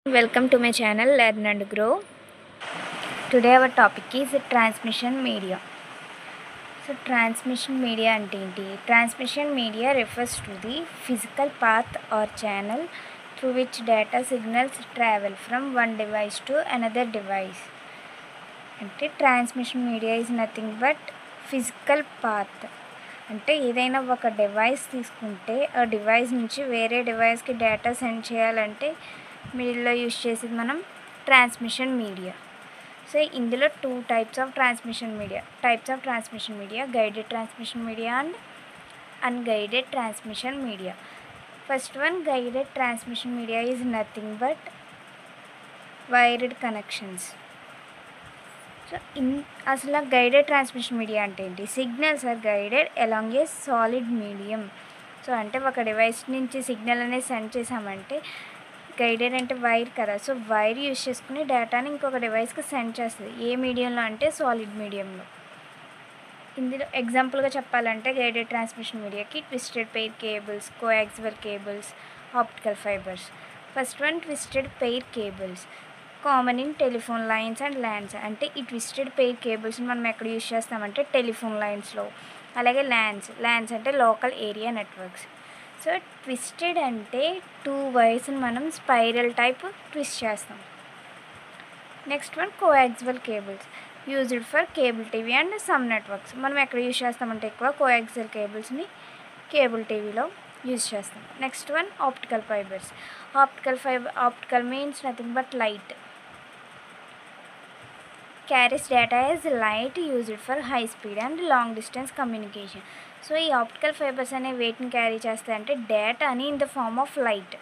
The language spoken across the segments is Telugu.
Welcome to my channel Learn and Grow. Today our topic is transmission media. So transmission media ante enti? Transmission media refers to the physical path or channel through which data signals travel from one device to another device. అంటే transmission media is nothing but physical path. అంటే ఏదైనా ఒక డివైస్ తీసుకుంటే ఆ డివైస్ నుంచి వేరే డివైస్కి డేటా సెండ్ చేయాలంటే మిడిల్లో యూజ్ చేసేది మనం ట్రాన్స్మిషన్ మీడియా. సో ఇందులో two types of transmission media guided transmission media and unguided transmission media. First one, guided transmission media is nothing but wired connections. So అసలు గైడెడ్ ట్రాన్స్మిషన్ మీడియా అంటే ఏంటి? Signals are guided along a solid medium. So అంటే ఒక డివైస్ నుంచి సిగ్నల్ అనేది సెండ్ చేసామంటే గైడెడ్ అంటే వైర్ కదా, సో వైర్ యూజ్ చేసుకుని డేటాని ఇంకొక డివైస్కి సెండ్ చేస్తుంది. ఏ మీడియంలో అంటే సాలిడ్ మీడియంలో. ఇందులో ఎగ్జాంపుల్గా చెప్పాలంటే గైడెడ్ ట్రాన్స్మిషన్ మీడియాకి twisted pair cables, coaxial cables, optical fibres. First one, twisted pair cables common in telephone lines and LANs. అంటే ఈ ట్విస్టెడ్ పెయిర్ కేబుల్స్ని మనం ఎక్కడ యూజ్ చేస్తామంటే టెలిఫోన్ లైన్స్లో, అలాగే ల్యాండ్స్ అంటే local area networks. So twisted అంటే టూ వైర్స్ని మనం స్పైరల్ టైప్ ట్విస్ట్ చేస్తాం. Next one, coaxial cables used for cable TV and some networks. మనం ఎక్కడ యూజ్ చేస్తామంటే ఎక్కువ కోయాక్సివల్ కేబుల్స్ని కేబుల్ టీవీలో యూజ్ చేస్తాం. Next one, optical fibres. Optical means nothing but light. Carries data as light used for high speed and long distance communication. So ఈ ఆప్టికల్ ఫైబర్స్ అనే వెయిట్ని క్యారీ చేస్తాయంటే డేటాని in the form of light.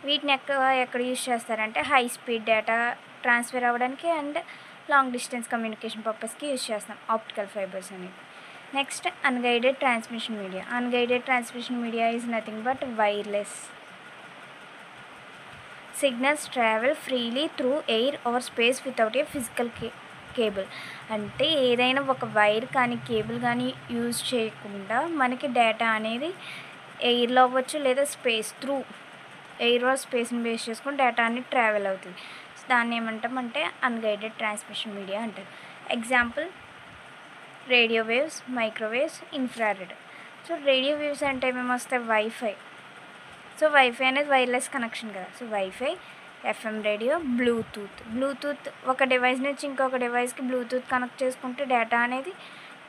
వీటిని ఎక్కడ యూజ్ చేస్తారంటే హై స్పీడ్ డేటా ట్రాన్స్ఫర్ అవ్వడానికి అండ్ లాంగ్ డిస్టెన్స్ కమ్యూనికేషన్ పర్పస్కి యూజ్ చేస్తాం ఆప్టికల్ ఫైబర్స్ అనేవి. Next, unguided transmission media is nothing but wireless. Signals travel freely through air or space without a physical cable. అంటే ఏదైనా ఒక వైర్ కానీ కేబుల్ కానీ యూజ్ చేయకుండా మనకి డేటా అనేది ఎయిర్లో అవ్వచ్చు లేదా స్పేస్ త్రూ ఎయిర్ ఆర్ స్పేస్ని బేస్ చేసుకొని డేటా అనేది ట్రావెల్ అవుతుంది. దాన్ని ఏమంటామంటే అన్గైడెడ్ ట్రాన్స్మిషన్ మీడియా అంటారు. Example, radio waves, microwaves, infrared. So radio waves అంటే ఏమేమి వస్తాయి? వైఫై. సో వైఫై అనేది వైర్లెస్ కనెక్షన్ కదా. So WiFi, FM radio, Bluetooth ఒక డివైస్ నుంచి ఇంకొక డివైస్కి బ్లూటూత్ కనెక్ట్ చేసుకుంటే డేటా అనేది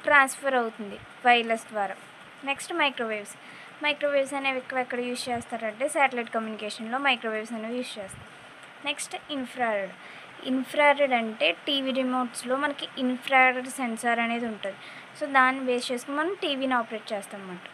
ట్రాన్స్ఫర్ అవుతుంది వైర్లెస్ ద్వారా. నెక్స్ట్, మైక్రోవేవ్స్ అనేవి ఎక్కడ యూజ్ చేస్తారంటే శాటిలైట్ కమ్యూనికేషన్లో మైక్రోవేవ్స్ అనేవి యూజ్ చేస్తాం. నెక్స్ట్, ఇన్ఫ్రారెడ్ అంటే టీవీ రిమోట్స్లో మనకి ఇన్ఫ్రారెడ్ సెన్సార్ అనేది ఉంటుంది. సో దాన్ని బేస్ చేసుకుని మనం టీవీని ఆపరేట్ చేస్తాం అన్నమాట.